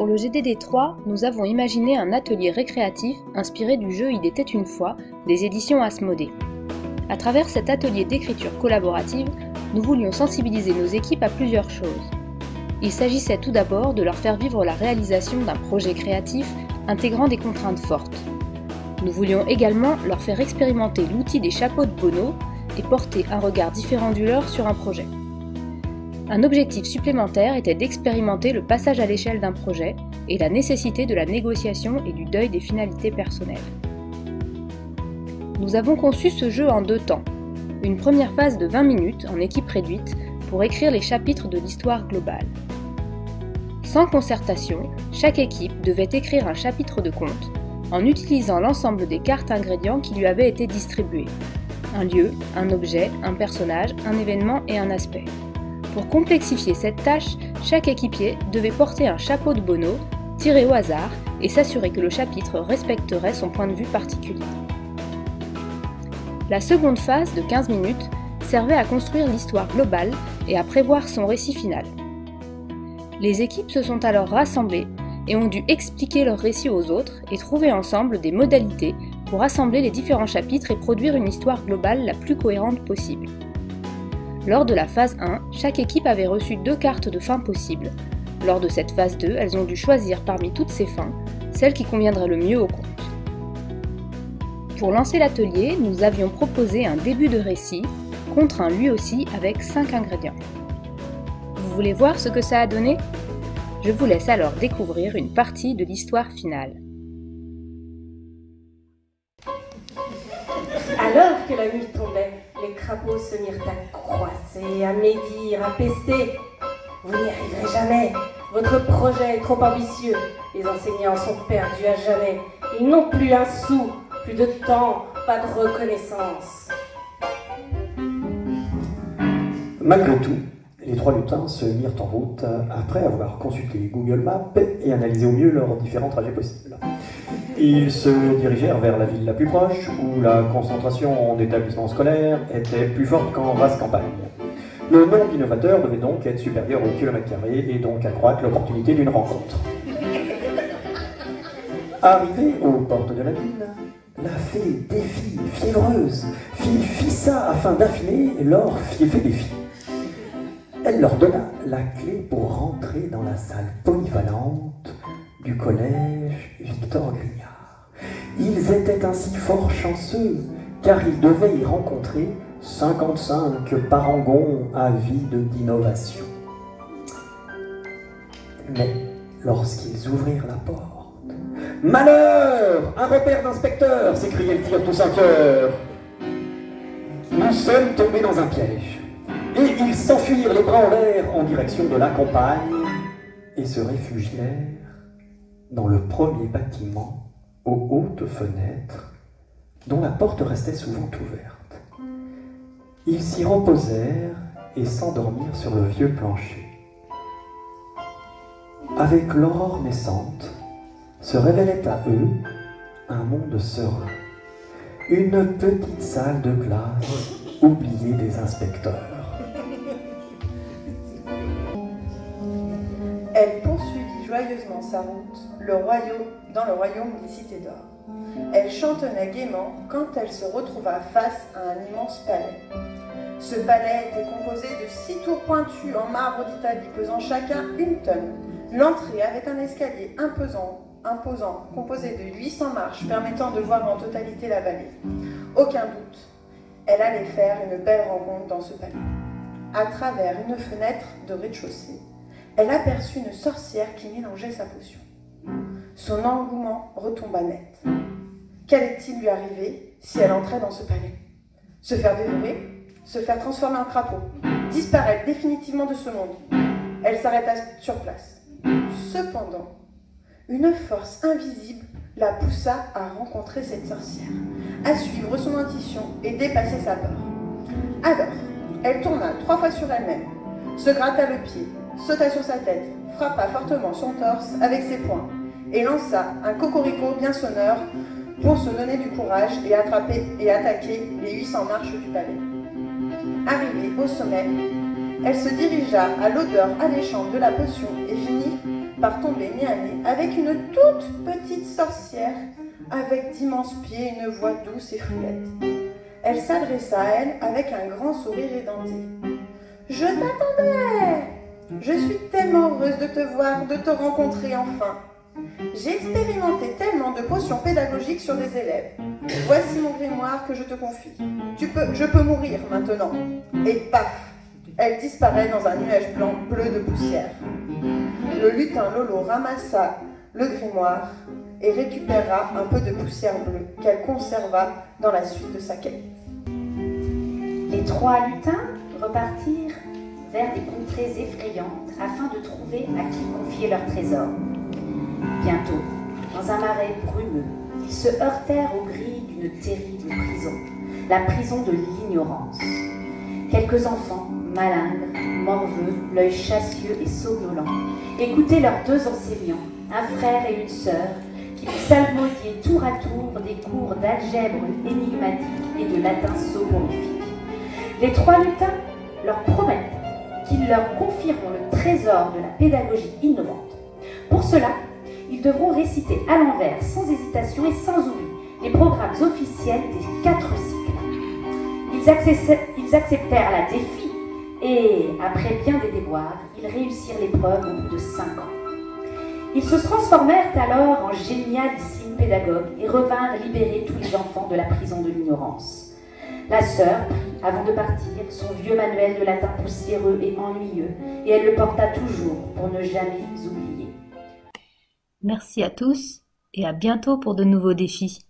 Pour le GDD 3, nous avons imaginé un atelier récréatif inspiré du jeu Il était une fois des éditions Asmodée. À travers cet atelier d'écriture collaborative, nous voulions sensibiliser nos équipes à plusieurs choses. Il s'agissait tout d'abord de leur faire vivre la réalisation d'un projet créatif intégrant des contraintes fortes. Nous voulions également leur faire expérimenter l'outil des chapeaux de Bono et porter un regard différent du leur sur un projet. Un objectif supplémentaire était d'expérimenter le passage à l'échelle d'un projet et la nécessité de la négociation et du deuil des finalités personnelles. Nous avons conçu ce jeu en 2 temps. Une première phase de 20 minutes en équipe réduite pour écrire les chapitres de l'histoire globale. Sans concertation, chaque équipe devait écrire un chapitre de conte en utilisant l'ensemble des cartes ingrédients qui lui avaient été distribuées. Un lieu, un objet, un personnage, un événement et un aspect. Pour complexifier cette tâche, chaque équipier devait porter un chapeau de Bono, tiré au hasard, et s'assurer que le chapitre respecterait son point de vue particulier. La seconde phase, de 15 minutes, servait à construire l'histoire globale et à prévoir son récit final. Les équipes se sont alors rassemblées et ont dû expliquer leur récit aux autres et trouver ensemble des modalités pour assembler les différents chapitres et produire une histoire globale la plus cohérente possible. Lors de la phase 1, chaque équipe avait reçu 2 cartes de fin possibles. Lors de cette phase 2, elles ont dû choisir parmi toutes ces fins, celle qui conviendrait le mieux au conte. Pour lancer l'atelier, nous avions proposé un début de récit, contraint lui aussi avec 5 ingrédients. Vous voulez voir ce que ça a donné ? Je vous laisse alors découvrir une partie de l'histoire finale. Alors que la nuit tombait, les crapauds se mirent à croasser, à médire, à pester. Vous n'y arriverez jamais. Votre projet est trop ambitieux. Les enseignants sont perdus à jamais. Ils n'ont plus un sou, plus de temps, pas de reconnaissance. Malgré tout, les 3 lutins se mirent en route après avoir consulté Google Maps et analysé au mieux leurs différents trajets possibles. Ils se dirigèrent vers la ville la plus proche, où la concentration d'établissements scolaires était plus forte qu'en vaste campagne. Le nombre d'innovateurs devait donc être supérieur au kilomètre carré et donc accroître l'opportunité d'une rencontre. Arrivés aux portes de la ville, la fée défie, fiévreuse, fit ça afin d'affiner leur fiefé défi. Elle leur donna la clé pour rentrer dans la salle polyvalente du collège Victor Grignard. Ils étaient ainsi fort chanceux, car ils devaient y rencontrer 55 parangons avides d'innovation. Mais lorsqu'ils ouvrirent la porte, « Malheur! Un repère d'inspecteurs !» s'écrièrent tous en chœur. « Nous sommes tombés dans un piège. » Et ils s'enfuirent les bras en l'air en direction de la campagne et se réfugièrent dans le premier bâtiment aux hautes fenêtres dont la porte restait souvent ouverte. Ils s'y reposèrent et s'endormirent sur le vieux plancher. Avec l'aurore naissante, se révélait à eux un monde serein, une petite salle de classe oubliée des inspecteurs. Elle poursuivit joyeusement sa route dans le royaume des cités d'or. Elle chantonnait gaiement quand elle se retrouva face à un immense palais. Ce palais était composé de 6 tours pointues en marbre d'Italie pesant chacun 1 tonne. L'entrée avait un escalier imposant, composé de 800 marches permettant de voir en totalité la vallée. Aucun doute, elle allait faire une belle rencontre dans ce palais. À travers une fenêtre de rez-de-chaussée, elle aperçut une sorcière qui mélangeait sa potion. Son engouement retomba net. Qu'allait-il lui arriver si elle entrait dans ce palais ? Se faire dévorer ? Se faire transformer en crapaud ? Disparaître définitivement de ce monde ? Elle s'arrêta sur place. Cependant, une force invisible la poussa à rencontrer cette sorcière, à suivre son intuition et dépasser sa peur. Alors, elle tourna 3 fois sur elle-même, se gratta le pied, sauta sur sa tête, frappa fortement son torse avec ses poings et lança un cocorico bien sonneur pour se donner du courage et attaquer les 800 marches du palais. Arrivée au sommet, elle se dirigea à l'odeur alléchante de la potion et finit par tomber nez à nez avec une toute petite sorcière avec d'immenses pieds et une voix douce et fluette. Elle s'adressa à elle avec un grand sourire édenté. « Je t'attendais! Je suis tellement heureuse de te voir, de te rencontrer enfin. J'ai expérimenté tellement de potions pédagogiques sur des élèves. Voici mon grimoire que je te confie. Je peux mourir maintenant. » Et paf! Elle disparaît dans un nuage blanc bleu de poussière. Le lutin Lolo ramassa le grimoire et récupéra un peu de poussière bleue qu'elle conserva dans la suite de sa quête. Les 3 lutins repartirent vers des contrées effrayantes afin de trouver à qui confier leur trésor. Bientôt, dans un marais brumeux, ils se heurtèrent aux grilles d'une terrible prison, la prison de l'ignorance. Quelques enfants, malingres, morveux, l'œil chassieux et saugnolant, écoutaient leurs 2 enseignants, un frère et une sœur, qui psalmodiaient tour à tour des cours d'algèbre énigmatique et de latin soporifique. Les 3 lutins leur promettent qu'ils leur confieront le trésor de la pédagogie innovante. Pour cela, ils devront réciter à l'envers, sans hésitation et sans oubli, les programmes officiels des 4 cycles. Ils acceptèrent la défi et, après bien des déboires, ils réussirent l'épreuve au bout de 5 ans. Ils se transformèrent alors en génialissimes pédagogues et revinrent libérer tous les enfants de la prison de l'ignorance. La sœur prit, avant de partir, son vieux manuel de latin poussiéreux et ennuyeux, et elle le porta toujours pour ne jamais oublier. Merci à tous et à bientôt pour de nouveaux défis.